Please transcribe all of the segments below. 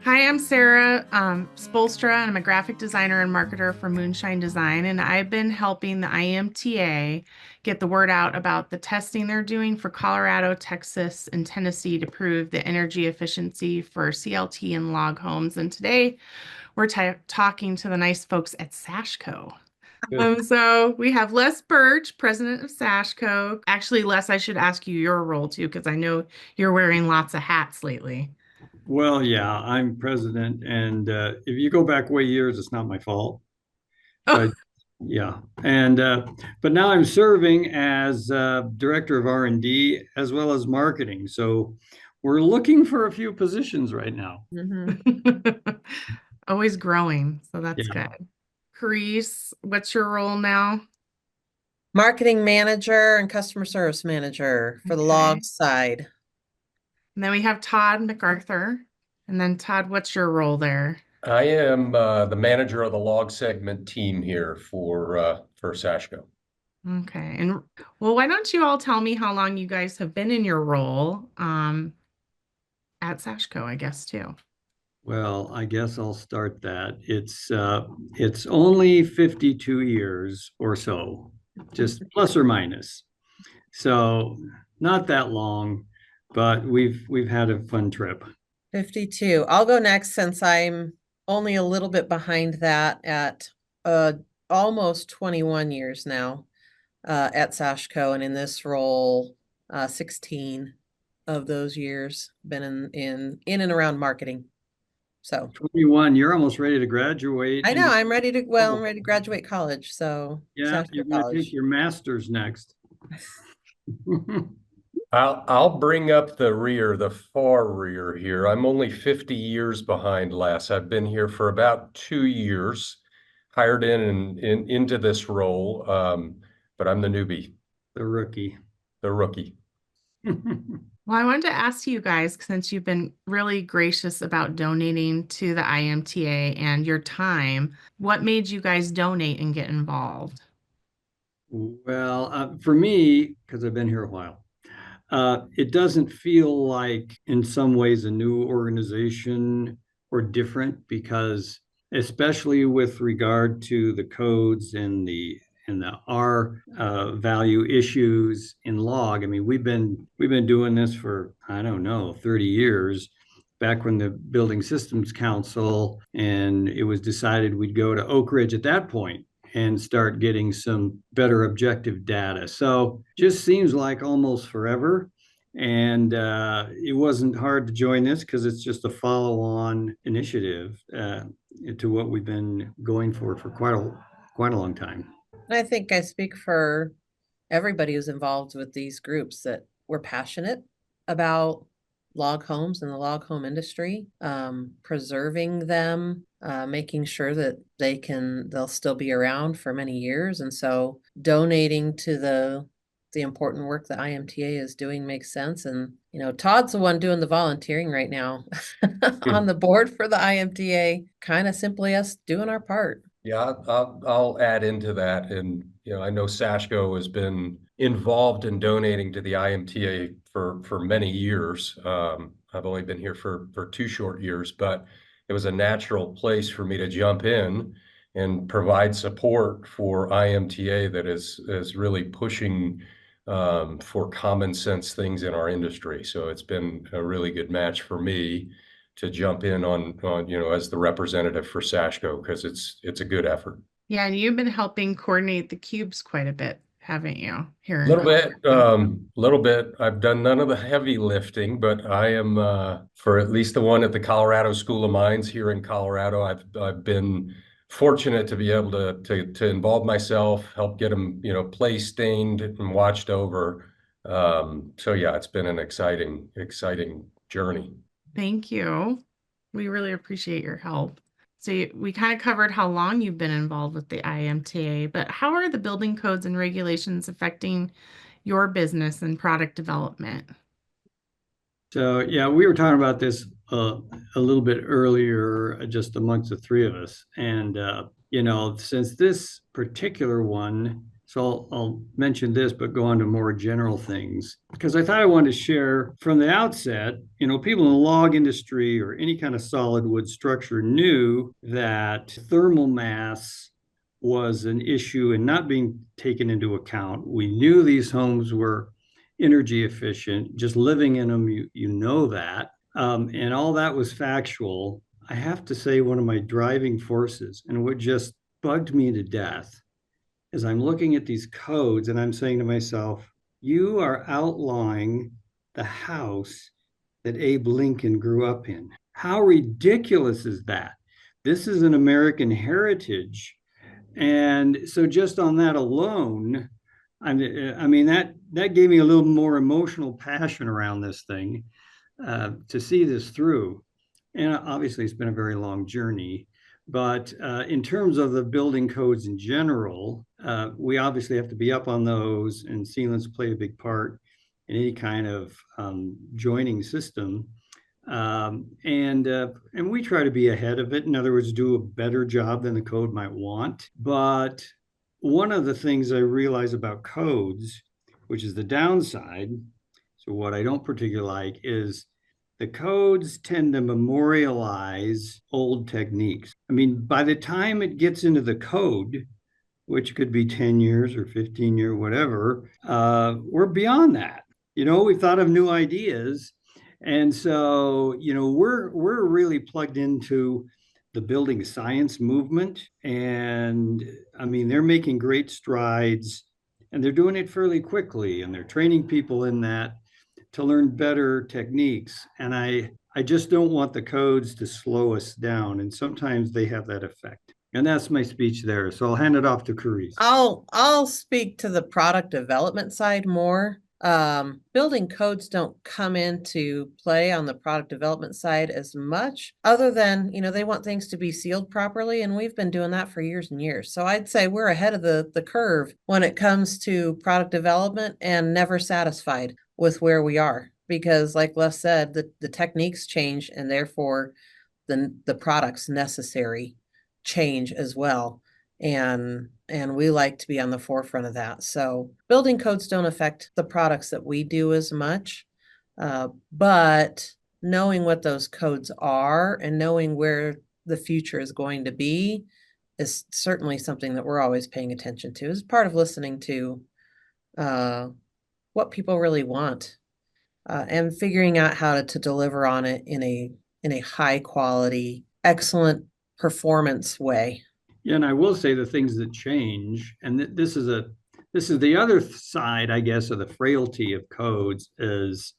Hi, I'm Sarah Spolstra, and I'm a graphic designer and marketer for Moonshine Design. And I've been helping the IMTA get the word out about the testing they're doing for Colorado, Texas, and Tennessee to prove the energy efficiency for CLT and log homes. And today we're talking to the nice folks at Sashco. Good. So we have Les Birch, president of Sashco. Actually, Les, I should ask you your role too, because I know you're wearing lots of hats lately. Well, yeah, I'm president, and if you go back way years, it's not my fault. But yeah, and but now I'm serving as director of R&D as well as marketing. So we're looking for a few positions right now. Mhm. Always growing, so that's Yeah. good. Carice, what's your role now? Marketing manager and customer service manager for the Okay. log side. And then we have Todd MacArthur. And then Todd, what's your role there? I am the manager of the log segment team here for Sashco. Okay. And well, why don't you all tell me how long you guys have been in your role at Sashco, I guess, too. Well, I guess I'll start that. It's only 52 years or so, just plus or minus. So not that long, but we've had a fun trip. 52. I'll go next since I'm only a little bit behind that at almost 21 years now at Sashco, and in this role 16 of those years been in and around marketing. So 21, you're almost ready to graduate. I know I'm ready to I'm Oh, ready to graduate college. So yeah, you're Sashco going to take College. your master's next. I'll bring up the far rear here. I'm only 50 years behind Les. I've been here for about 2 years, hired into this role, but I'm the newbie, The rookie. the rookie. Well, I wanted to ask you guys, since you've been really gracious about donating to the IMTA and your time, what made you guys donate and get involved? Well, for me, because I've been here a while, it doesn't feel like, in some ways, a new organization or different because, especially with regard to the codes and the R value issues in log. I mean, we've been doing this for, I don't know, 30 years. Back when the Building Systems Council, and it was decided we'd go to Oak Ridge at that point and start getting some better objective data. So just seems like almost forever. And it wasn't hard to join this because it's just a follow-on initiative to what we've been going for quite a long time. And I think I speak for everybody who's involved with these groups that we're passionate about log homes and the log home industry, preserving them, making sure that they'll still be around for many years. And so donating to the important work that IMTA is doing makes sense. And, Todd's the one doing the volunteering right now on the board for the IMTA, kind of simply us doing our part. Yeah, I'll add into that. And, I know Sashco has been involved in donating to the IMTA for many years. I've only been here for 2 short years, but it was a natural place for me to jump in and provide support for IMTA that is really pushing for common sense things in our industry. So it's been a really good match for me to jump in on as the representative for Sashco because it's a good effort. Yeah, and you've been helping coordinate the cubes quite a bit, haven't you? Here in Little bit, Colorado. little bit. I've done none of the heavy lifting, but I am for at least the one at the Colorado School of Mines here in Colorado. I've been fortunate to be able to involve myself, help get them play stained and watched over. So yeah, it's been an exciting journey. Thank you. We really appreciate your help. So we kind of covered how long you've been involved with the IMTA, but how are the building codes and regulations affecting your business and product development? So yeah, we were talking about this a little bit earlier, just amongst the three of us. And since this particular one So I'll mention this, but go on to more general things because I thought I wanted to share from the outset. People in the log industry or any kind of solid wood structure knew that thermal mass was an issue and not being taken into account. We knew these homes were energy efficient. Just living in them, you know that. And all that was factual. I have to say, one of my driving forces, and what just bugged me to death, is I'm looking at these codes and I'm saying to myself, you are outlawing the house that Abe Lincoln grew up in. How ridiculous is that? This is an American heritage. And so just on that alone, I mean that gave me a little more emotional passion around this thing, to see this through. And obviously, it's been a very long journey. But in terms of the building codes in general, we obviously have to be up on those, and sealants play a big part in any kind of joining system. And we try to be ahead of it. In other words, do a better job than the code might want. But one of the things I realize about codes, which is the downside, so what I don't particularly like, is the codes tend to memorialize old techniques. I mean, by the time it gets into the code, which could be 10 years or 15 years, whatever, we're beyond that. We've thought of new ideas. And so, we're really plugged into the building science movement. And I mean, they're making great strides and they're doing it fairly quickly. And they're training people in that to learn better techniques. And I just don't want the codes to slow us down. And sometimes they have that effect. And that's my speech there. So I'll hand it off to Carice. I'll speak to the product development side more. Building codes don't come into play on the product development side as much, other than, they want things to be sealed properly. And we've been doing that for years and years. So I'd say we're ahead of the curve when it comes to product development, and never satisfied with where we are. Because like Les said, the techniques change, and therefore the products necessary change as well. And we like to be on the forefront of that. So building codes don't affect the products that we do as much, but knowing what those codes are and knowing where the future is going to be is certainly something that we're always paying attention to, as part of listening to what people really want, and figuring out how to deliver on it in a high quality, excellent performance way. Yeah, and I will say the things that change, and this is the other side, I guess, of the frailty of codes, is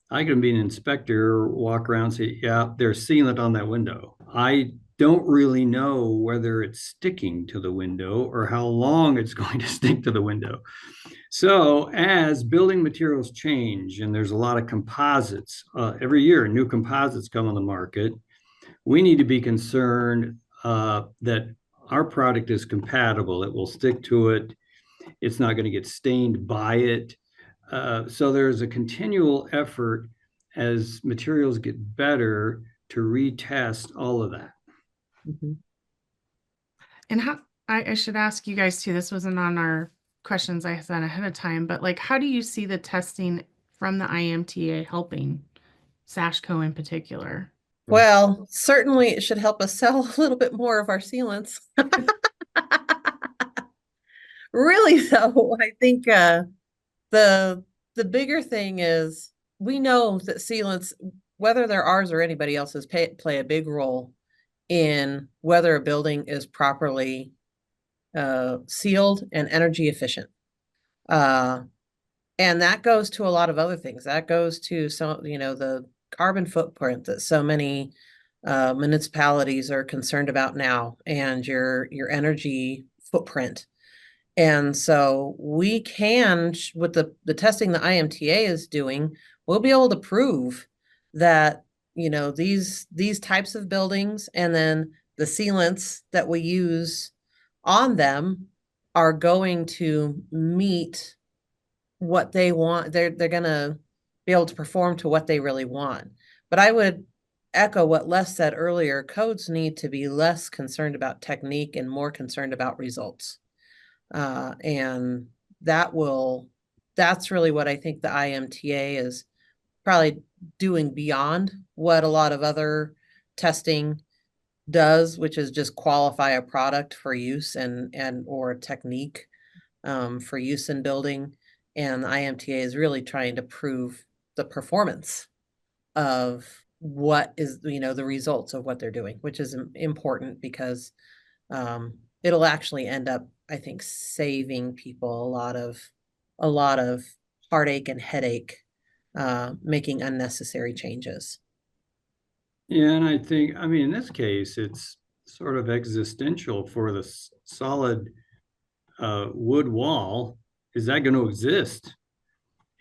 I can be an inspector, walk around, say, yeah, there's sealant on that window. I don't really know whether it's sticking to the window or how long it's going to stick to the window. So as building materials change, and there's a lot of composites, every year new composites come on the market, we need to be concerned that our product is compatible. It will stick to it. It's not going to get stained by it. So there's a continual effort as materials get better to retest all of that. Mm-hmm. And I should ask you guys too, this wasn't on our questions I sent ahead of time, but like, how do you see the testing from the IMTA helping Sashco in particular? Well, certainly it should help us sell a little bit more of our sealants. Really, though, I think the bigger thing is, we know that sealants, whether they're ours or anybody else's, play a big role in whether a building is properly sealed and energy efficient. And that goes to a lot of other things. That goes to the carbon footprint that so many municipalities are concerned about now, and your energy footprint. And so we can, with the testing the IMTA is doing, we'll be able to prove that, these types of buildings, and then the sealants that we use on them, are going to meet what they want. They're going to be able to perform to what they really want. But I would echo what Les said earlier. Codes need to be less concerned about technique and more concerned about results. And that's really what I think the IMTA is probably doing beyond what a lot of other testing does, which is just qualify a product for use and or a technique for use in building. And the IMTA is really trying to prove the performance of what is, the results of what they're doing, which is important because it'll actually end up, I think, saving people a lot of heartache and headache, making unnecessary changes. Yeah, and I think, I mean, in this case, it's sort of existential for the solid wood wall. Is that going to exist?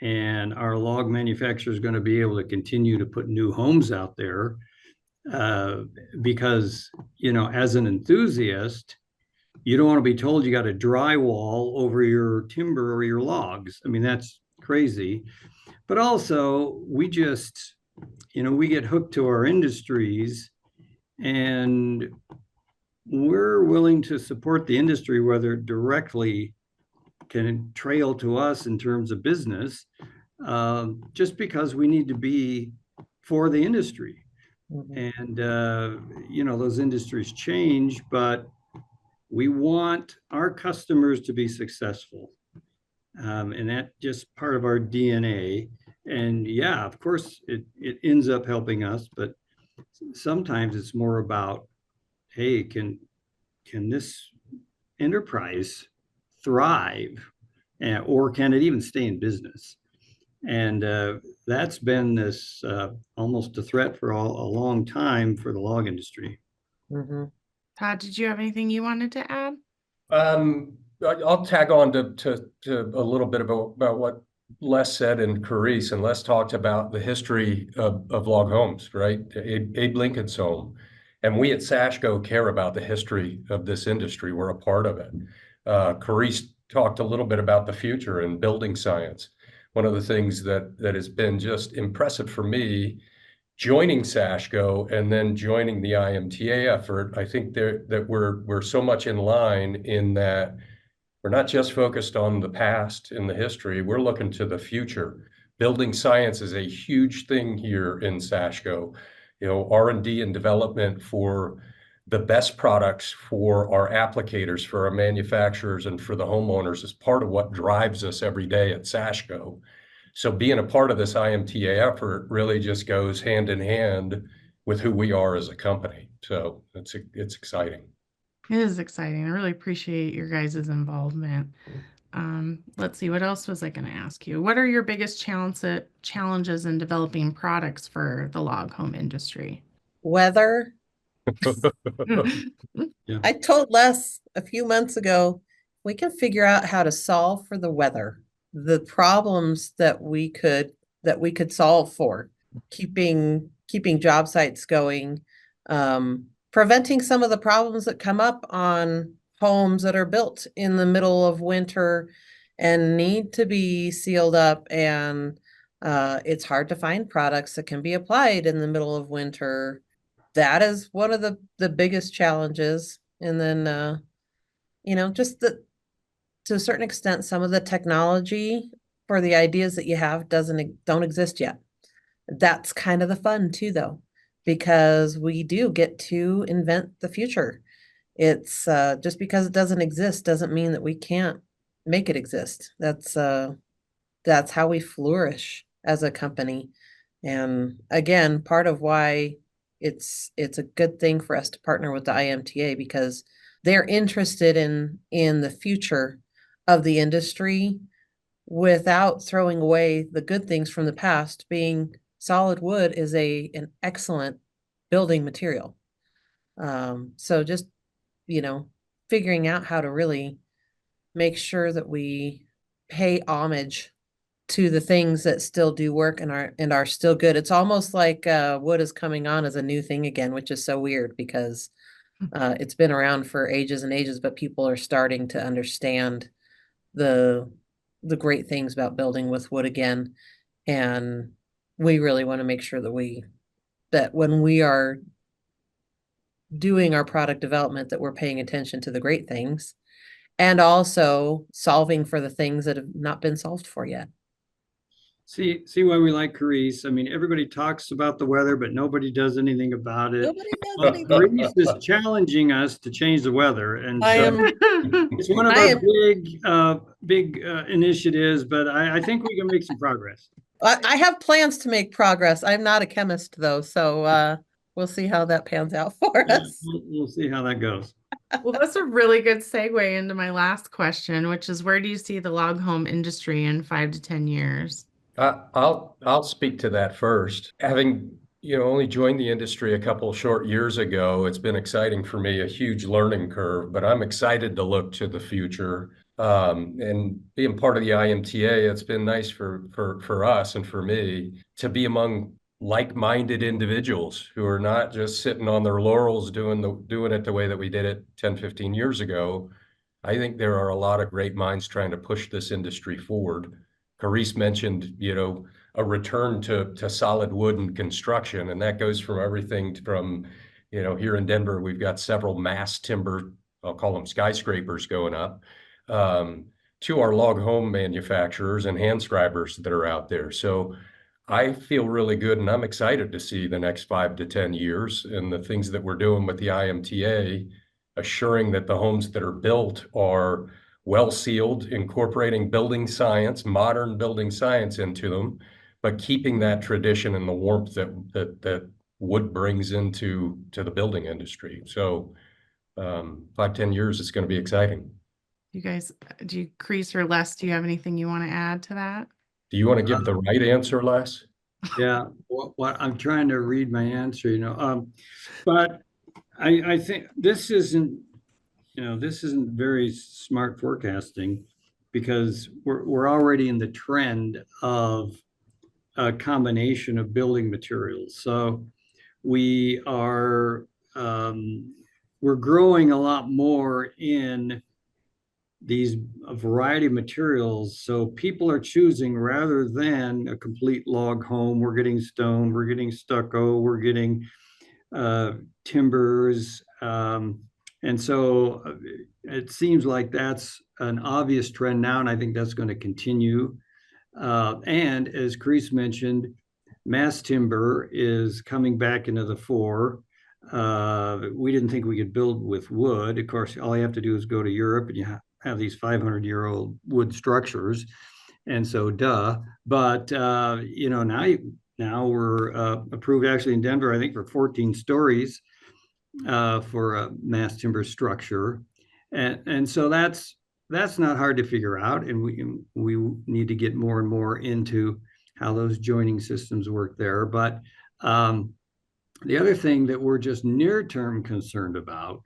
And our log manufacturer is going to be able to continue to put new homes out there because, as an enthusiast, you don't want to be told you got a drywall over your timber or your logs. I mean, that's crazy. But also, we just, we get hooked to our industries and we're willing to support the industry, whether it directly can trail to us in terms of business, just because we need to be for the industry. And, those industries change, but we want our customers to be successful. And that's just part of our DNA. And yeah, of course, it ends up helping us, but sometimes it's more about, hey, can this enterprise thrive, or can it even stay in business? And that's been this almost a threat for a long time for the log industry. Todd, did you have anything you wanted to add? I'll tag on to a little bit about what Les said and Carice, and Les talked about the history of log homes, right? Abe Lincoln's home. And we at Sashco care about the history of this industry. We're a part of it. Carice talked a little bit about the future and building science. One of the things that has been just impressive for me joining Sashco and then joining the IMTA effort, I think that we're so much in line in that we're not just focused on the past and the history, we're looking to the future. Building science is a huge thing here in Sashco. R&D and development for the best products for our applicators, for our manufacturers, and for the homeowners is part of what drives us every day at Sashco. So being a part of this IMTA effort really just goes hand in hand with who we are as a company. So it's exciting. It is exciting. I really appreciate your guys' involvement. Let's see, what else was I going to ask you? What are your biggest challenges in developing products for the log home industry? Weather. Yeah. I told Les a few months ago, we can figure out how to solve for the weather, the problems that we could solve for, keeping job sites going, preventing some of the problems that come up on homes that are built in the middle of winter and need to be sealed up. And it's hard to find products that can be applied in the middle of winter. That is one of the biggest challenges. And then, just to a certain extent, some of the technology for the ideas that you have don't exist yet. That's kind of the fun too, though, because we do get to invent the future. It's just because it doesn't exist doesn't mean that we can't make it exist. That's how we flourish as a company. And again, part of why it's a good thing for us to partner with the IMTA, because they're interested in the future of the industry without throwing away the good things from the past, being solid wood is an excellent building material. So just, figuring out how to really make sure that we pay homage to the things that still do work and are still good. It's almost like wood is coming on as a new thing again, which is so weird because it's been around for ages and ages, but people are starting to understand the great things about building with wood again. And we really want to make sure that when we are doing our product development, that we're paying attention to the great things and also solving for the things that have not been solved for yet. See why we like Carice. I mean, everybody talks about the weather, but nobody does anything about it. Nobody does Well, anything. Carice is challenging us to change the weather, and I so am, it's one of I our am, big initiatives. But I think we can make some progress. I have plans to make progress. I'm not a chemist though, so we'll see how that pans out for us. We'll see how that goes. Well, that's a really good segue into my last question, which is where do you see the log home industry in 5 to 10 years? I'll speak to that first. Having, only joined the industry a couple short years ago, it's been exciting for me, a huge learning curve, but I'm excited to look to the future. And being part of the IMTA, it's been nice for us and for me to be among like-minded individuals who are not just sitting on their laurels doing it the way that we did it 10, 15 years ago. I think there are a lot of great minds trying to push this industry forward. Carice mentioned, a return to solid wood and construction, and that goes from everything from, here in Denver, we've got several mass timber, I'll call them skyscrapers going up, to our log home manufacturers and hand scribers that are out there. So I feel really good, and I'm excited to see the next 5 to 10 years and the things that we're doing with the IMTA, assuring that the homes that are built are well sealed, incorporating building science, modern building science into them, but keeping that tradition and the warmth that wood brings into the building industry. So 5, 10 years, it's going to be exciting. You guys, Crease or Les, do you have anything you want to add to that? Do you want to give the right answer, Les? Yeah, what I'm trying to read my answer, but I think this isn't very smart forecasting, because we're already in the trend of a combination of building materials. So we are we're growing a lot more in a variety of materials. So people are choosing, rather than a complete log home, we're getting stone, we're getting stucco, we're getting timbers. And so it seems like that's an obvious trend now, and I think that's going to continue. And as Chris mentioned, mass timber is coming back into the fore. We didn't think we could build with wood. Of course, all you have to do is go to Europe, and you have these 500-year-old wood structures. And so, But, now we're approved actually in Denver, I think, for 14 stories for a mass timber structure. And so that's not hard to figure out. And we need to get more and more into how those joining systems work there. But the other thing that we're just near-term concerned about,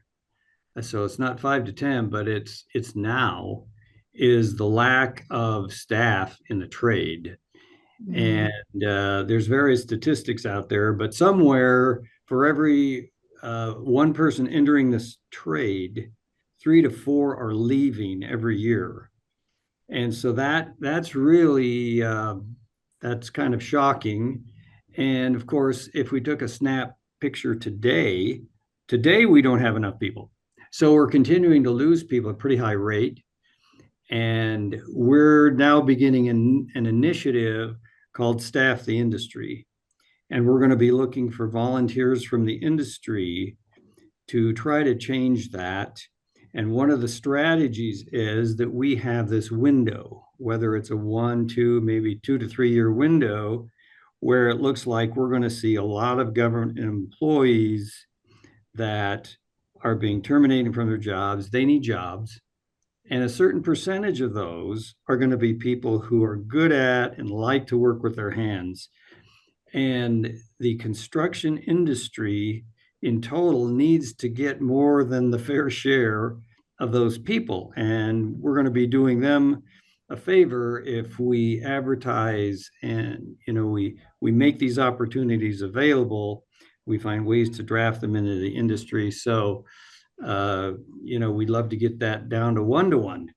so it's not 5 to 10, but it's now, is the lack of staff in the trade. And there's various statistics out there, but somewhere for every one person entering this trade, 3 to 4 are leaving every year. And so that's really that's kind of shocking. And of course, if we took a snap picture today we don't have enough people. So we're continuing to lose people at a pretty high rate. And we're now beginning an initiative called Staff the Industry. And we're going to be looking for volunteers from the industry to try to change that. And one of the strategies is that we have this window, whether it's a 1, 2, maybe 2 to 3 year window, where it looks like we're going to see a lot of government employees that are being terminated from their jobs. They need jobs. And a certain percentage of those are going to be people who are good at and like to work with their hands. And the construction industry in total needs to get more than the fair share of those people. And we're going to be doing them a favor if we advertise and, we make these opportunities available. We find ways to draft them into the industry. So, we'd love to get that down to 1-to-1.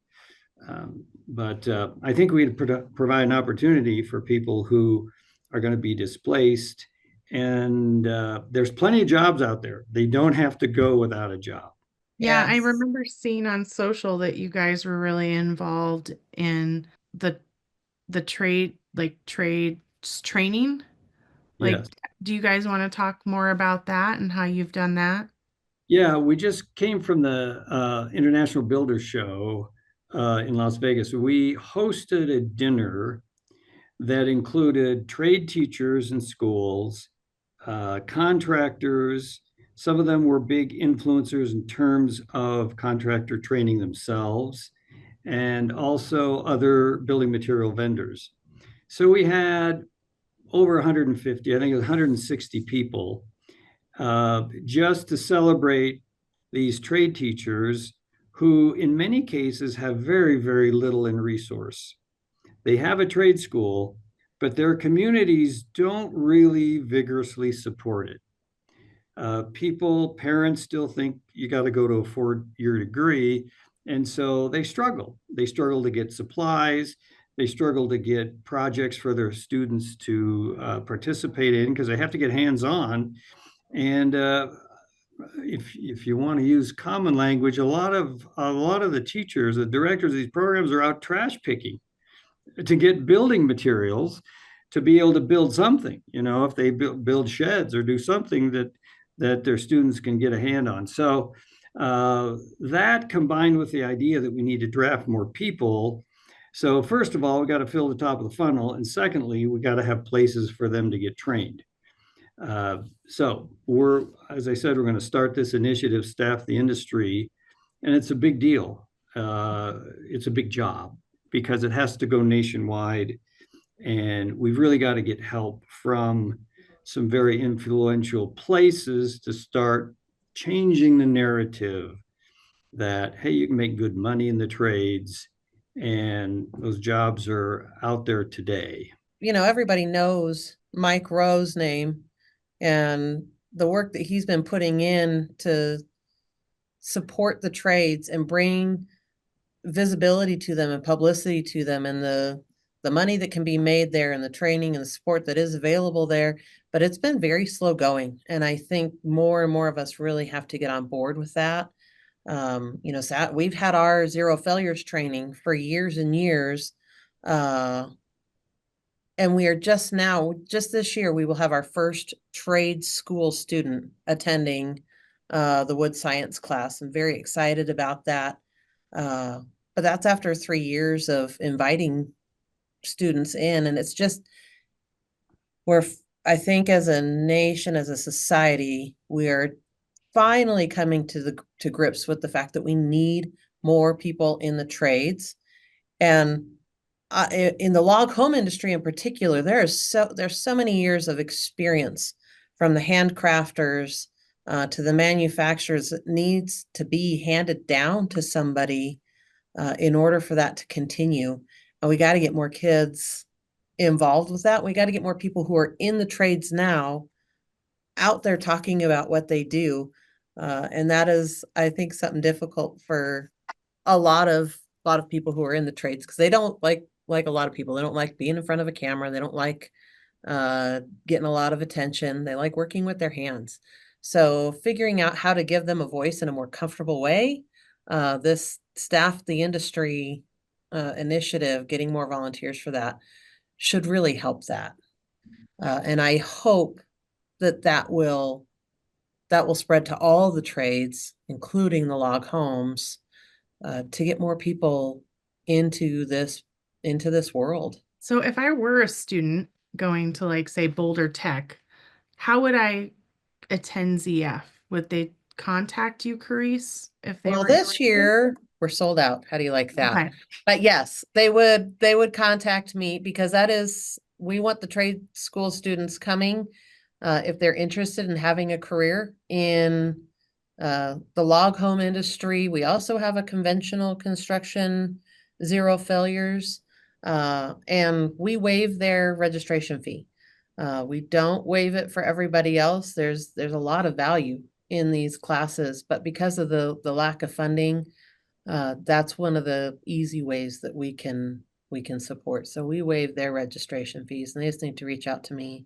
But I think we provide an opportunity for people who are going to be displaced. And there's plenty of jobs out there. They don't have to go without a job. Yeah, I Yes. remember seeing on social that you guys were really involved in the trade, like trades training. Like, Yes. do you guys want to talk more about that and how you've done that? Yeah, we just came from the International Builder Show in Las Vegas. We hosted a dinner that included trade teachers in schools, contractors. Some of them were big influencers in terms of contractor training themselves, and also other building material vendors. So we had over 150, I think it was 160 people, just to celebrate these trade teachers who, in many cases, have very, very little in resource. They have a trade school, but their communities don't really vigorously support it. Parents still think you got to go to a 4-year degree. And so they struggle. They struggle to get supplies. They struggle to get projects for their students to participate in because they have to get hands on. And if you want to use common language, a lot of the teachers, the directors of these programs are out trash picking to get building materials to be able to build something. If they build sheds or do something that their students can get a hand on. So that combined with the idea that we need to draft more people. So first of all, we got to fill the top of the funnel, and secondly, we got to have places for them to get trained. So as I said, we're going to start this initiative, Staff the Industry, and it's a big deal. It's a big job because it has to go nationwide, and we've really got to get help from some very influential places to start changing the narrative that, hey, you can make good money in the trades, and those jobs are out there today. Everybody knows Mike Rowe's name and the work that he's been putting in to support the trades and bring visibility to them and publicity to them, and the money that can be made there and the training and the support that is available there. But it's been very slow going. And I think more and more of us really have to get on board with that. We've had our zero failures training for years and years. And we are just this year, we will have our first trade school student attending the wood science class. I'm very excited about that. But that's after 3 years of inviting students in. And it's just I think as a nation, as a society, we are finally coming to grips with the fact that we need more people in the trades. And in the log home industry in particular, there's so many years of experience from the handcrafters to the manufacturers that needs to be handed down to somebody in order for that to continue. And we got to get more kids involved with that. We got to get more people who are in the trades now out there talking about what they do. And that is, I think, something difficult for a lot of people who are in the trades, because they don't like a lot of people, they don't like being in front of a camera. They don't like getting a lot of attention. They like working with their hands. So figuring out how to give them a voice in a more comfortable way, this Staff the Industry initiative, getting more volunteers for that, should really help that. And I hope that will spread to all the trades, including the log homes, to get more people into this world. So if I were a student going to, like, say, Boulder Tech, how would I attend ZF? Would they contact you, Carice, if they Well, were this interested? year we're sold out. How do you like that? Okay. But yes, they would contact me, because we want the trade school students coming if they're interested in having a career in the log home industry. We also have a conventional construction zero failures, and we waive their registration fee. We don't waive it for everybody else. There's a lot of value in these classes, but because of the lack of funding, that's one of the easy ways that we can support. So we waive their registration fees, and they just need to reach out to me,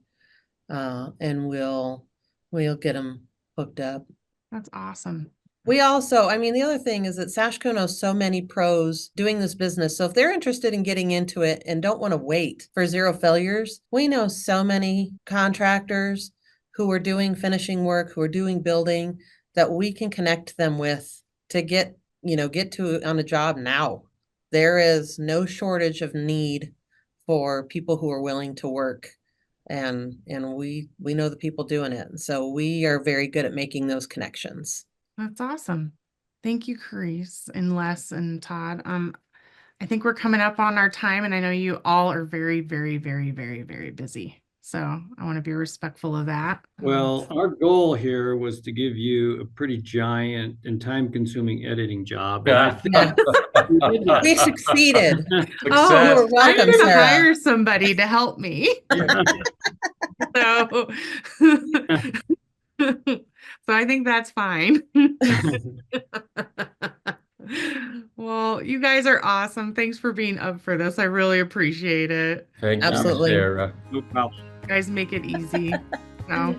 and we'll get them hooked up. That's awesome. We also, I mean, the other thing is that Sashco knows so many pros doing this business. So if they're interested in getting into it and don't want to wait for zero failures, we know so many contractors who are doing finishing work, who are doing building, that we can connect them with to get to on a job now. There is no shortage of need for people who are willing to work. And we know the people doing it. And so we are very good at making those connections. That's awesome. Thank you, Carice and Les and Todd. I think we're coming up on our time, and I know you all are very, very, very, very, very busy. So I want to be respectful of that. Well, our goal here was to give you a pretty giant and time-consuming editing job. And I think Yes. we did that. We succeeded. Oh, You're welcome, I'm going to Sarah. hire somebody to help me. So, so I think that's fine. Well, you guys are awesome. Thanks for being up for this. I really appreciate it. Thank Absolutely. you, Sarah. No problem. You guys make it easy. So,